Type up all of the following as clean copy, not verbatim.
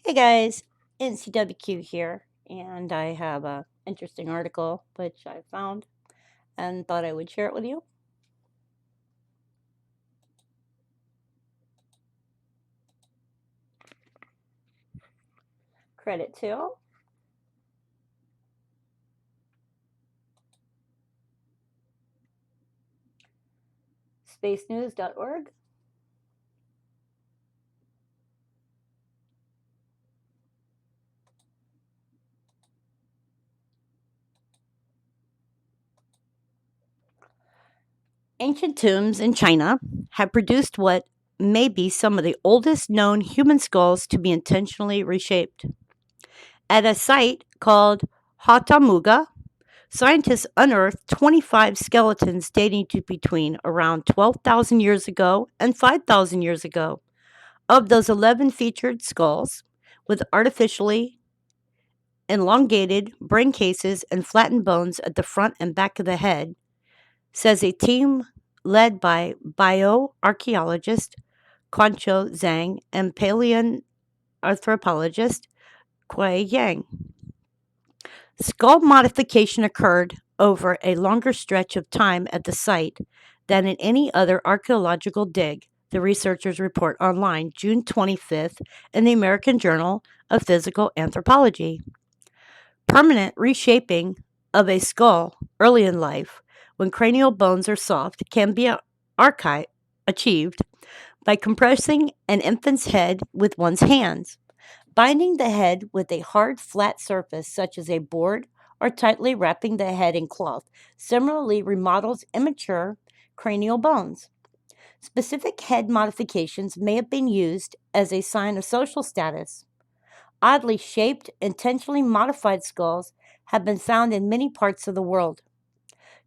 Hey guys, NCWQ here, and I have a interesting article which I found and thought I would share it with you. Credit to spacenews.org. Ancient tombs in China have produced what may be some of the oldest known human skulls to be intentionally reshaped. At a site called Hatamuga, scientists unearthed 25 skeletons dating to between around 12,000 years ago and 5,000 years ago. Of those 11 featured skulls, with artificially elongated brain cases and flattened bones at the front and back of the head, says a team led by bioarchaeologist Quancho Zhang and paleoanthropologist Kuei Yang. Skull modification occurred over a longer stretch of time at the site than in any other archaeological dig, the researchers report online June 25th in the American Journal of Physical Anthropology. Permanent reshaping of a skull early in life, when cranial bones are soft, can be achieved by compressing an infant's head with one's hands. Binding the head with a hard, flat surface, such as a board, or tightly wrapping the head in cloth, similarly remodels immature cranial bones. Specific head modifications may have been used as a sign of social status. Oddly shaped, intentionally modified skulls have been found in many parts of the world.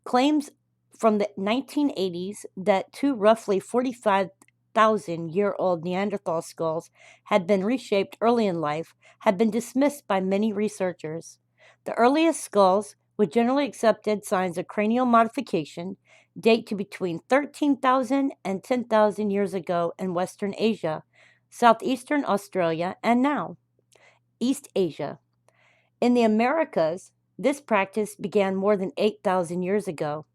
Claims from the 1980s that two roughly 45,000-year-old Neanderthal skulls had been reshaped early in life have been dismissed by many researchers. The earliest skulls, with generally accepted signs of cranial modification, date to between 13,000 and 10,000 years ago in Western Asia, Southeastern Australia, and now East Asia. In the Americas, this practice began more than 8,000 years ago.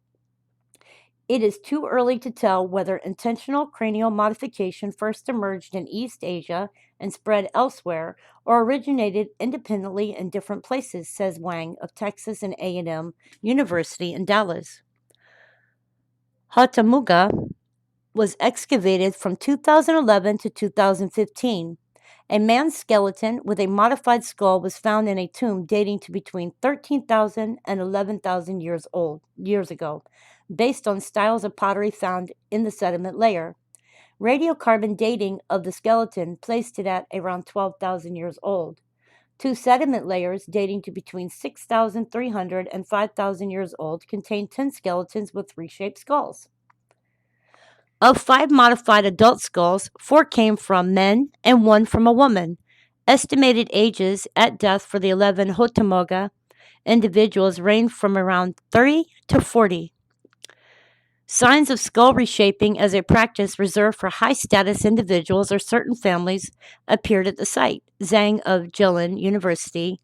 It is too early to tell whether intentional cranial modification first emerged in East Asia and spread elsewhere or originated independently in different places, says Wang of Texas and A&M University in Dallas. Hatamuga was excavated from 2011 to 2015. A man's skeleton with a modified skull was found in a tomb dating to between 13,000 and 11,000 years ago, based on styles of pottery found in the sediment layer. Radiocarbon dating of the skeleton placed it at around 12,000 years old. Two sediment layers dating to between 6,300 and 5,000 years old contain 10 skeletons with reshaped skulls. Of five modified adult skulls, four came from men and one from a woman. Estimated ages at death for the 11 Hotomoga individuals range from around 30 to 40. Signs of skull reshaping as a practice reserved for high status individuals or certain families appeared at the site. Zhang of Jilin University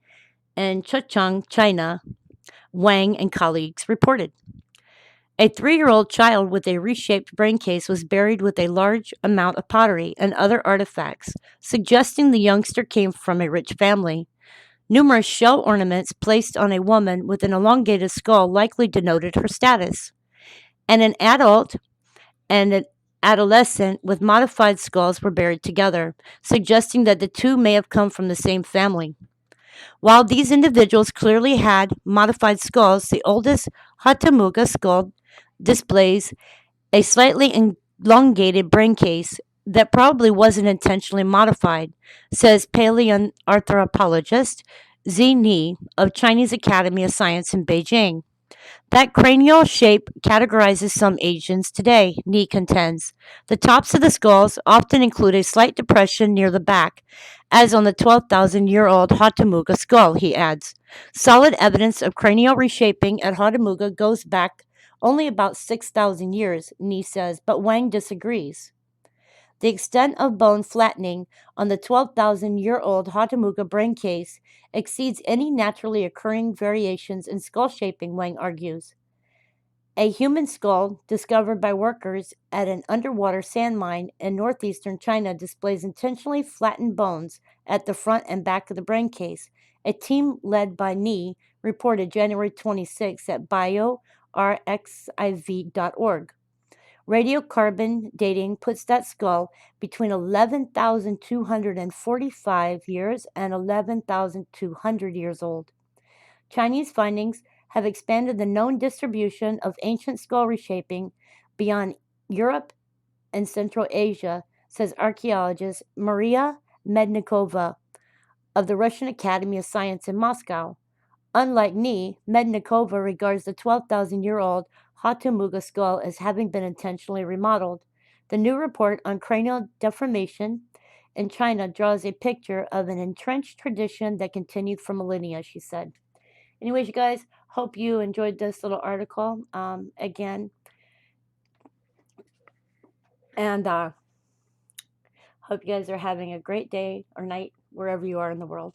in Checheng, China, Wang and colleagues reported. A 3-year-old child with a reshaped brain case was buried with a large amount of pottery and other artifacts, suggesting the youngster came from a rich family. Numerous shell ornaments placed on a woman with an elongated skull likely denoted her status. And an adult and an adolescent with modified skulls were buried together, suggesting that the two may have come from the same family. While these individuals clearly had modified skulls, the oldest Hatamuga skull displays a slightly elongated brain case that probably wasn't intentionally modified, says paleoanthropologist Zi Ni of Chinese Academy of Science in Beijing. That cranial shape categorizes some Asians today, Ni contends. The tops of the skulls often include a slight depression near the back, as on the 12,000-year-old Hatamuga skull, he adds. Solid evidence of cranial reshaping at Hatamuga goes back only about 6,000 years, Ni says, but Wang disagrees. The extent of bone flattening on the 12,000-year-old Hatamuga brain case exceeds any naturally occurring variations in skull shaping, Wang argues. A human skull discovered by workers at an underwater sand mine in northeastern China displays intentionally flattened bones at the front and back of the brain case. A team led by Ni reported January 26 at biorxiv.org. Radiocarbon dating puts that skull between 11,245 years and 11,200 years old. Chinese findings have expanded the known distribution of ancient skull reshaping beyond Europe and Central Asia, says archaeologist Maria Mednikova of the Russian Academy of Science in Moscow. Unlike Ni, Mednikova regards the 12,000-year-old Hatamuga skull as having been intentionally remodeled. The new report on cranial deformation in China draws a picture of an entrenched tradition that continued for millennia, she said. Anyways, you guys, hope you enjoyed this little article again. And hope you guys are having a great day or night wherever you are in the world.